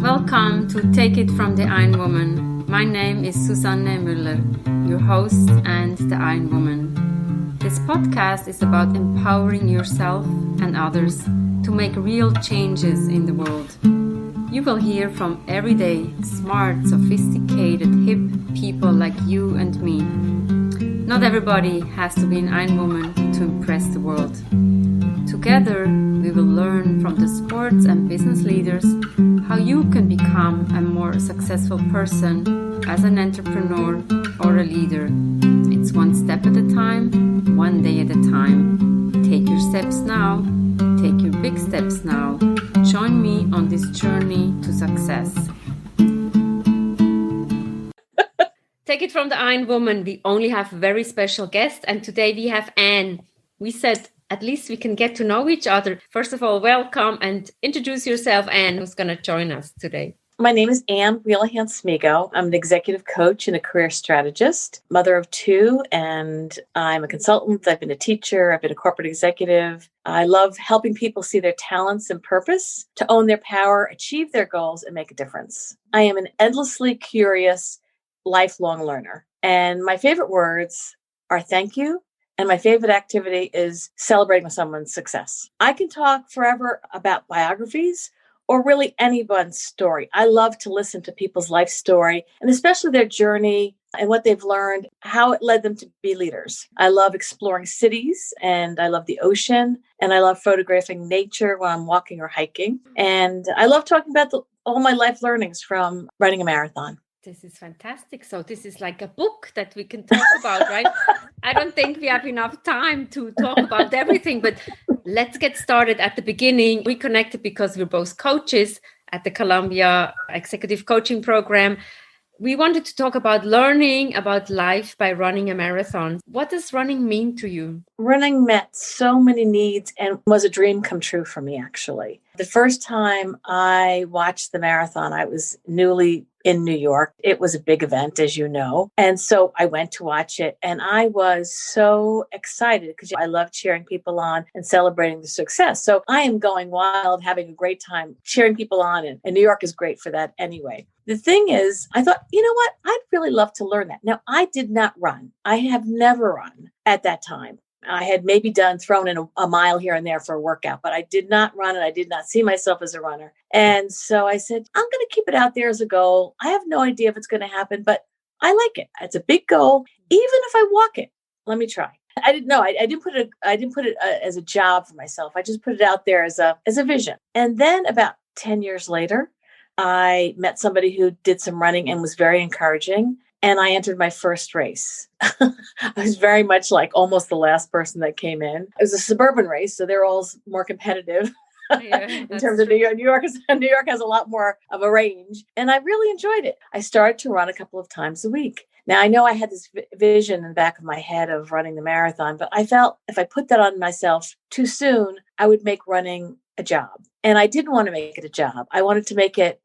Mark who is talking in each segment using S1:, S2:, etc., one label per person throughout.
S1: Welcome to Take It from the Ironwoman. My name is Susanne Müller, your host and the Ironwoman. This podcast is about empowering yourself and others to make real changes in the world. You will hear from everyday, smart, sophisticated, hip people like you and me. Not everybody has to be an Ironwoman to impress the world. Together, we will learn from the sports and business leaders how you can become a more successful person as an entrepreneur or a leader. It's one step at a time, one day at a time. Take your steps now. Take your big steps now. Join me on this journey to success. Take it from the Ironwoman. We only have a very special guest, and today we have Anne. We said at least we can get to know each other. First of all, welcome and introduce yourself, Anne, who's going to join us today.
S2: My name is Anne Whelehan Smego. I'm an executive coach and a career strategist, mother of two, and I'm a consultant. I've been a teacher. I've been a corporate executive. I love helping people see their talents and purpose, to own their power, achieve their goals, and make a difference. I am an endlessly curious, lifelong learner. And my favorite words are thank you. And my favorite activity is celebrating someone's success. I can talk forever about biographies or really anyone's story. I love to listen to people's life story and especially their journey and what they've learned, how it led them to be leaders. I love exploring cities and I love the ocean and I love photographing nature when I'm walking or hiking. And I love talking about all my life learnings from running a marathon.
S1: This is fantastic. So this is like a book that we can talk about, right? I don't think we have enough time to talk about everything, but let's get started at the beginning. We connected because we're both coaches at the Columbia Executive Coaching Program. We wanted to talk about learning about life by running a marathon. What does running mean to you?
S2: Running met so many needs and was a dream come true for me, actually. The first time I watched the marathon, I was newly in New York. It was a big event, as you know. And so I went to watch it and I was so excited because I love cheering people on and celebrating the success. So I am going wild, having a great time cheering people on. And New York is great for that anyway. The thing is, I thought, you know what? I'd really love to learn that. Now, I did not run. I have never run at that time. I had maybe thrown in a mile here and there for a workout, but I did not run and I did not see myself as a runner. And so I said, I'm going to keep it out there as a goal. I have no idea if it's going to happen, but I like it. It's a big goal. Even if I walk it, let me try. I didn't know. I didn't put it as a job for myself. I just put it out there as a vision. And then about 10 years later, I met somebody who did some running and was very encouraging. And I entered my first race. I was very much like almost the last person that came in. It was a suburban race, so they're all more competitive in terms of New York. New York has a lot more of a range. And I really enjoyed it. I started to run a couple of times a week. Now, I know I had this vision in the back of my head of running the marathon, but I felt if I put that on myself too soon, I would make running a job. And I didn't want to make it a job. I wanted to make it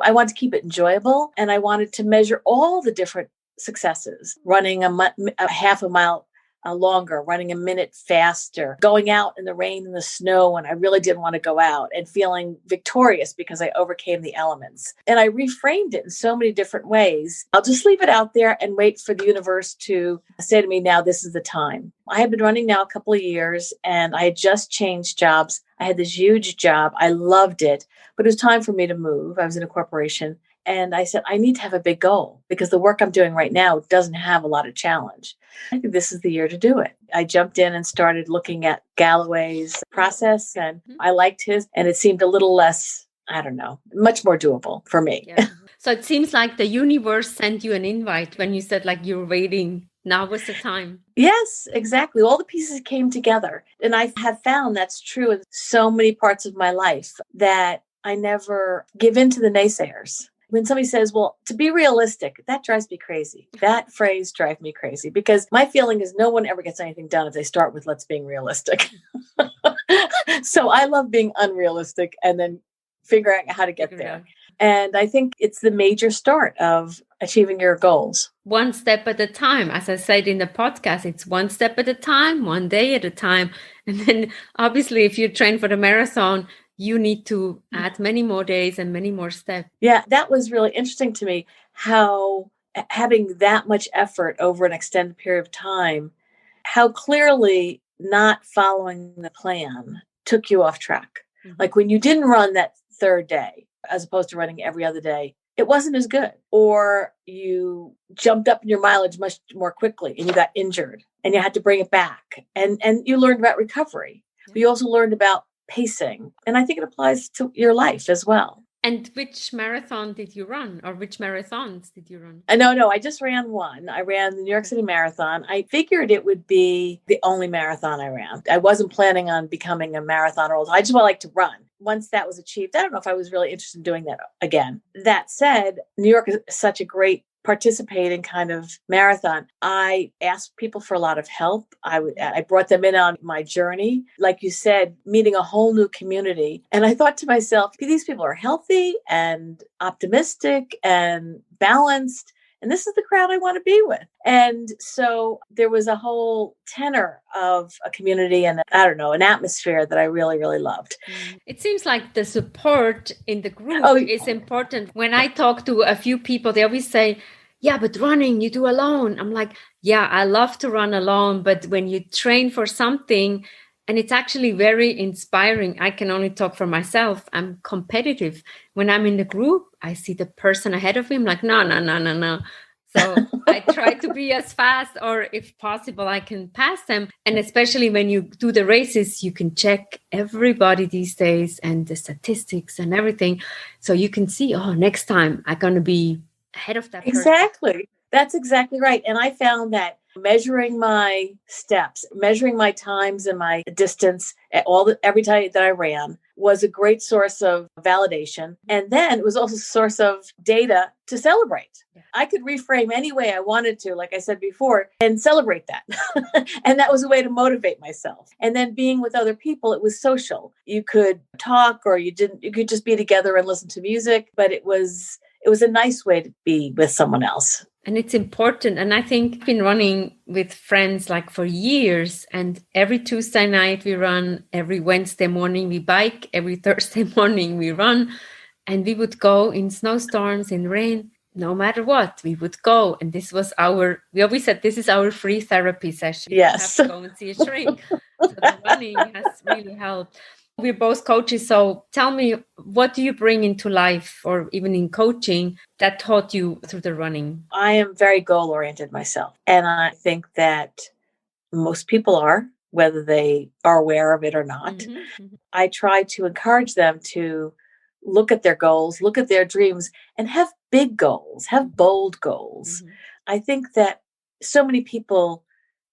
S2: I wanted to keep it enjoyable. And I wanted to measure all the different successes, running a half a mile longer, running a minute faster, going out in the rain and the snow when I really didn't want to go out and feeling victorious because I overcame the elements. And I reframed it in so many different ways. I'll just leave it out there and wait for the universe to say to me, now this is the time. I had been running now a couple of years and I had just changed jobs. I had this huge job. I loved it, but it was time for me to move. I was in a corporation. And I said, I need to have a big goal because the work I'm doing right now doesn't have a lot of challenge. I think this is the year to do it. I jumped in and started looking at Galloway's process and I liked his, and it seemed a little less, I don't know, much more doable for me.
S1: Yeah. So it seems like the universe sent you an invite when you said like you're waiting. Now was the time.
S2: Yes, exactly. All the pieces came together. And I have found that's true in so many parts of my life that I never give in to the naysayers. When somebody says, well, to be realistic, that drives me crazy. That phrase drives me crazy because my feeling is no one ever gets anything done if they start with let's being realistic. So I love being unrealistic and then figuring out how to get there. And I think it's the major start of achieving your goals.
S1: One step at a time. As I said in the podcast, it's one step at a time, one day at a time. And then obviously, if you train for the marathon, you need to add many more days and many more steps.
S2: Yeah, that was really interesting to me, how having that much effort over an extended period of time, how clearly not following the plan took you off track. Mm-hmm. Like when you didn't run that third day, as opposed to running every other day, it wasn't as good. Or you jumped up in your mileage much more quickly and you got injured and you had to bring it back. And you learned about recovery. Yeah. But you also learned about pacing. And I think it applies to your life as well.
S1: And which marathon did you run, or which marathons did you run?
S2: No, I just ran one. I ran the New York City Marathon. I figured it would be the only marathon I ran. I wasn't planning on becoming a marathoner. I just like to run. Once that was achieved, I don't know if I was really interested in doing that again. That said, New York is such a great participating kind of marathon. I asked people for a lot of help. I brought them in on my journey. Like you said, meeting a whole new community. And I thought to myself, these people are healthy and optimistic and balanced. And this is the crowd I want to be with. And so there was a whole tenor of a community and, an atmosphere that I really, really loved.
S1: It seems like the support in the group is important. When I talk to a few people, they always say, yeah, but running, you do alone. I'm like, yeah, I love to run alone. But when you train for something, and it's actually very inspiring. I can only talk for myself. I'm competitive. When I'm in the group, I see the person ahead of me. I'm like, no. So I try to be as fast, or if possible, I can pass them. And especially when you do the races, you can check everybody these days and the statistics and everything. So you can see, next time I'm going to be ahead of that person.
S2: Exactly. That's exactly right. And I found that measuring my steps, measuring my times and my distance every time that I ran was a great source of validation. And then it was also a source of data to celebrate. I could reframe any way I wanted to, like I said before, and celebrate that. And that was a way to motivate myself. And then being with other people, it was social. You could talk or you could just be together and listen to music, but it was a nice way to be with someone else.
S1: And it's important. And I think I've been running with friends like for years. And every Tuesday night we run, every Wednesday morning we bike, every Thursday morning we run. And we would go in snowstorms, in rain, no matter what, we would go. And we always said, this is our free therapy session.
S2: Yes.
S1: We have to go and see a shrink. So the running has really helped. We're both coaches. So tell me, what do you bring into life or even in coaching that taught you through the running?
S2: I am very goal-oriented myself. And I think that most people are, whether they are aware of it or not. Mm-hmm. I try to encourage them to look at their goals, look at their dreams, and have big goals, have bold goals. Mm-hmm. I think that so many people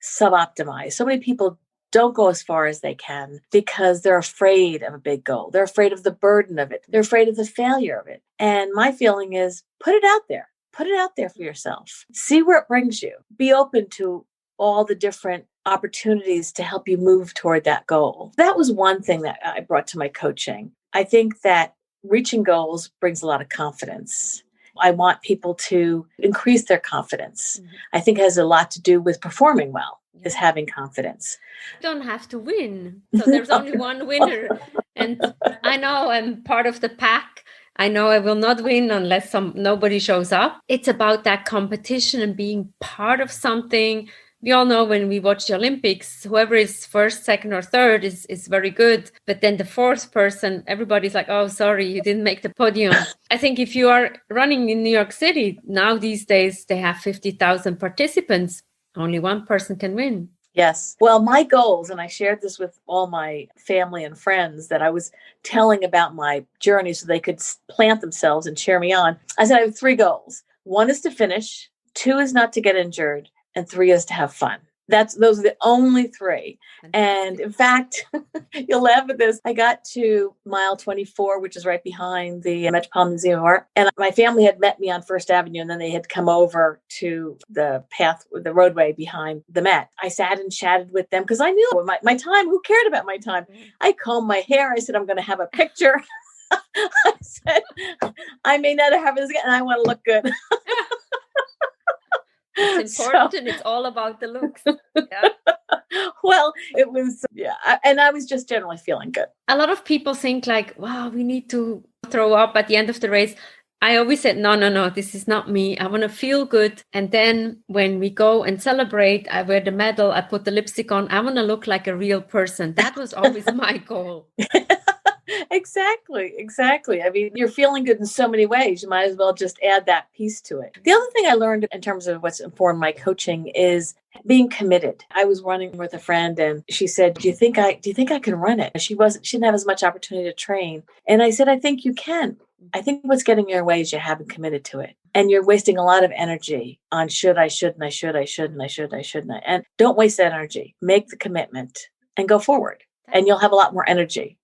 S2: sub-optimize. So many people don't go as far as they can because they're afraid of a big goal. They're afraid of the burden of it. They're afraid of the failure of it. And my feeling is put it out there. Put it out there for yourself. See where it brings you. Be open to all the different opportunities to help you move toward that goal. That was one thing that I brought to my coaching. I think that reaching goals brings a lot of confidence. I want people to increase their confidence. Mm-hmm. I think it has a lot to do with performing well. Is having confidence.
S1: You don't have to win. So there's only one winner. And I know I'm part of the pack. I know I will not win unless nobody shows up. It's about that competition and being part of something. We all know when we watch the Olympics, whoever is first, second, or third is very good. But then the fourth person, everybody's like, oh, sorry, you didn't make the podium. I think if you are running in New York City, now these days they have 50,000 participants. Only one person can win.
S2: Yes. Well, my goals, and I shared this with all my family and friends that I was telling about my journey so they could plant themselves and cheer me on. I said, I have 3 goals. 1 is to finish, 2 is not to get injured, and 3 is to have fun. Those are the only 3. And in fact, you'll laugh at this. I got to mile 24, which is right behind the Metropolitan Museum of Art. And my family had met me on First Avenue, and then they had come over to the roadway behind the Met. I sat and chatted with them because I knew my time. Who cared about my time? I combed my hair. I said, I'm going to have a picture. I said, I may not have this again, and I want to look good.
S1: It's important, and it's all about the looks. Yeah.
S2: Well, it was, and I was just generally feeling good.
S1: A lot of people think like, wow, we need to throw up at the end of the race. I always said, no, this is not me. I want to feel good. And then when we go and celebrate, I wear the medal, I put the lipstick on. I want to look like a real person. That was always my goal.
S2: Exactly. I mean, you're feeling good in so many ways. You might as well just add that piece to it. The other thing I learned in terms of what's informed my coaching is being committed. I was running with a friend and she said, do you think I can run it? She didn't have as much opportunity to train. And I said, I think you can. I think what's getting in your way is you haven't committed to it. And you're wasting a lot of energy on shouldn't. And don't waste that energy. Make the commitment and go forward. And you'll have a lot more energy.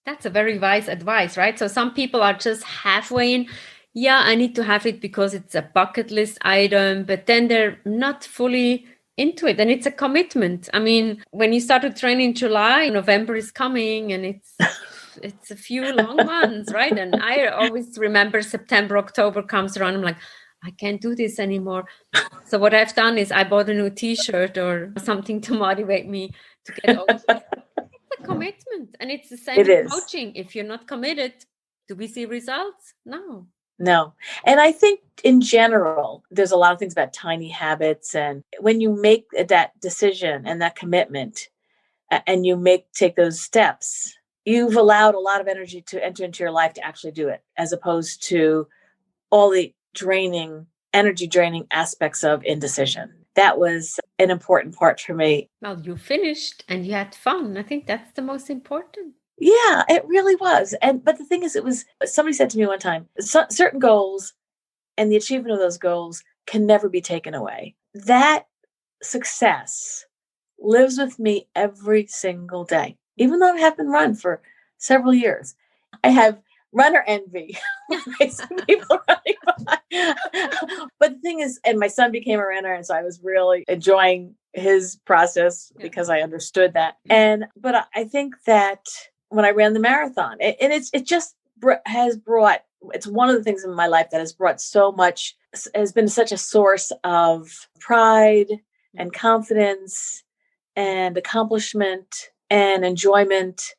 S1: That's a very wise advice, right? So some people are just halfway in. Yeah, I need to have it because it's a bucket list item, but then they're not fully into it. And it's a commitment. I mean, when you started training in July, November is coming and it's a few long months, right? And I always remember September, October comes around. I'm like, I can't do this anymore. So what I've done is I bought a new T-shirt or something to motivate me to get over it. It's a commitment. And it's the same with coaching. If you're not committed, do we see results? No.
S2: And I think in general, there's a lot of things about tiny habits. And when you make that decision and that commitment and you take those steps, you've allowed a lot of energy to enter into your life to actually do it, as opposed to all the energy draining aspects of indecision. That was an important part for me.
S1: Well, you finished and you had fun. I think that's the most important.
S2: Yeah, it really was. But the thing is, somebody said to me one time, certain goals and the achievement of those goals can never be taken away. That success lives with me every single day. Even though I haven't run for several years, I have runner envy. People running by. But the thing is, and my son became a runner, and so I was really enjoying his process because I understood that. But I think that when I ran the marathon, it's one of the things in my life that has brought has been such a source of pride and confidence and accomplishment and enjoyment,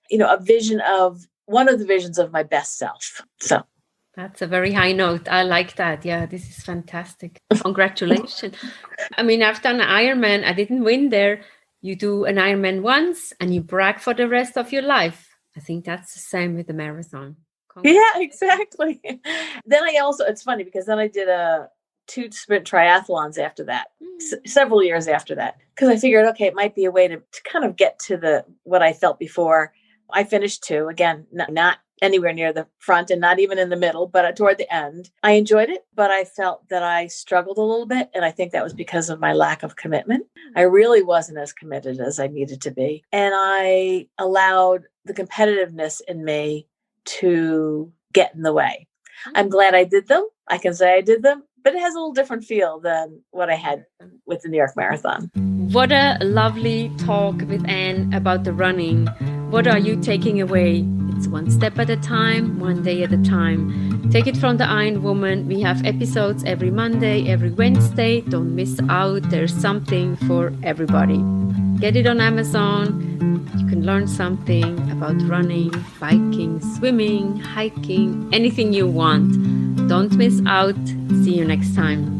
S2: one of the visions of my best self. So
S1: that's a very high note. I like that. Yeah, this is fantastic. Congratulations. I mean, I've done an Ironman. I didn't win there. You do an Ironman once and you brag for the rest of your life. I think that's the same with the marathon.
S2: Yeah, exactly. Then it's funny because then I did 2 sprint triathlons after that, several years after that, because I figured, okay, it might be a way to kind of get to what I felt before. I finished 2, again, not anywhere near the front and not even in the middle, but toward the end. I enjoyed it, but I felt that I struggled a little bit. And I think that was because of my lack of commitment. I really wasn't as committed as I needed to be. And I allowed the competitiveness in me to get in the way. I'm glad I did them. I can say I did them, but it has a little different feel than what I had with the New York Marathon.
S1: What a lovely talk with Anne about the running. What are you taking away? It's one step at a time, one day at a time. Take it from the Ironwoman. We have episodes every Monday, every Wednesday. Don't miss out. There's something for everybody. Get it on Amazon. You can learn something about running, biking, swimming, hiking, anything you want. Don't miss out. See you next time.